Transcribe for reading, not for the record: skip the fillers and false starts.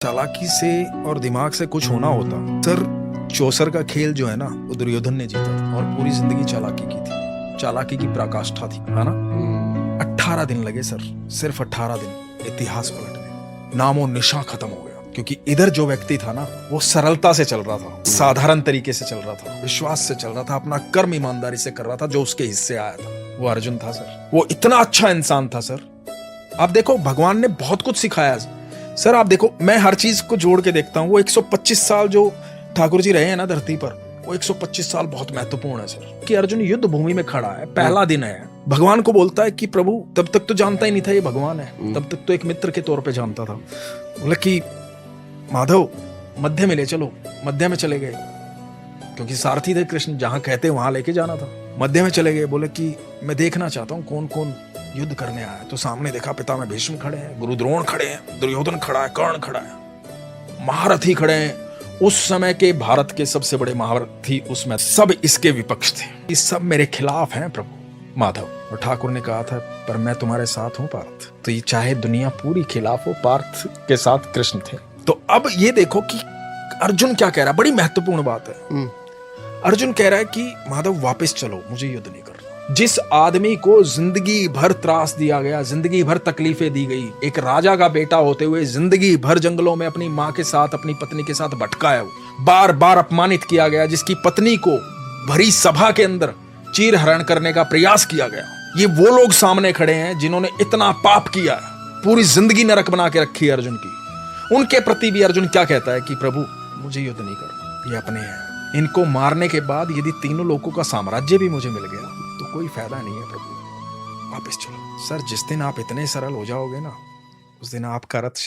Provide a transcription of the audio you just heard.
चालाकी से और दिमाग से कुछ होना होता सर, चौसर का खेल जो है ना वो दुर्योधन ने जीता था और पूरी जिंदगी चालाकी की थी, चालाकी की पराकाष्ठा थी, है ना। 18 दिन लगे सर, सिर्फ 18 दिन इतिहास पलटने, नामो निशान खत्म हो गया। क्योंकि इधर जो व्यक्ति था ना वो सरलता से चल रहा था, साधारण तरीके से चल रहा था, विश्वास से चल रहा था, अपना कर्म ईमानदारी से कर रहा था, जो उसके हिस्से आया था वो अर्जुन था सर। वो इतना अच्छा इंसान था सर। आप देखो भगवान ने बहुत कुछ सिखाया सर। आप देखो मैं हर चीज को जोड़ के देखता हूँ, वो 125 साल जो ठाकुर जी रहे हैं ना धरती पर, वो 125 साल बहुत महत्वपूर्ण है सर। कि अर्जुन युद्ध भूमि में खड़ा है, पहला दिन है, भगवान को बोलता है कि प्रभु, तब तक तो जानता ही नहीं था ये भगवान है, तब तक तो एक मित्र के तौर पे जानता था। बोले कि माधव मध्य में ले चलो, मध्य में चले गए, क्योंकि सारथी थे कृष्ण, जहां कहते वहां लेके जाना था। मध्य में चले गए, बोले कि मैं देखना चाहता हूँ कौन कौन युद्ध करने आया। तो सामने देखा पितामह भीष्म खड़े हैं, गुरु द्रोण खड़े हैं, दुर्योधन खड़ा है, कर्ण खड़ा है, महारथी खड़े हैं। उस समय के भारत के सबसे बड़े महारथी उसमें सब इसके विपक्ष थे, ये सब मेरे खिलाफ हैं प्रभु माधव। और ठाकुर ने कहा था पर मैं तुम्हारे साथ हूं पार्थ। तो ये चाहे दुनिया पूरी खिलाफ हो, पार्थ के साथ कृष्ण थे। तो अब ये देखो कि अर्जुन क्या कह रहा है, बड़ी महत्वपूर्ण बात है। अर्जुन कह रहा है कि माधव वापस चलो, मुझे युद्ध नहीं करना। जिस आदमी को जिंदगी भर त्रास दिया गया, जिंदगी भर तकलीफें दी गई, एक राजा का बेटा होते हुए जिंदगी भर जंगलों में अपनी माँ के साथ, अपनी पत्नी के साथ भटका है, बार बार अपमानित किया गया, जिसकी पत्नी को भरी सभा के अंदर चीर हरण करने का प्रयास किया गया, ये वो लोग सामने खड़े हैं जिन्होंने इतना पाप किया है, पूरी जिंदगी नरक बना के रखी है अर्जुन की। उनके प्रति भी अर्जुन क्या कहता है कि प्रभु मुझे युद्ध नहीं करना, ये अपने हैं, इनको मारने के बाद यदि तीनों लोगों का साम्राज्य भी मुझे मिल गया तो कोई फायदा नहीं है प्रभु, वापस चलो। सर जिस दिन आप इतने सरल हो जाओगे ना, उस दिन आपका रथ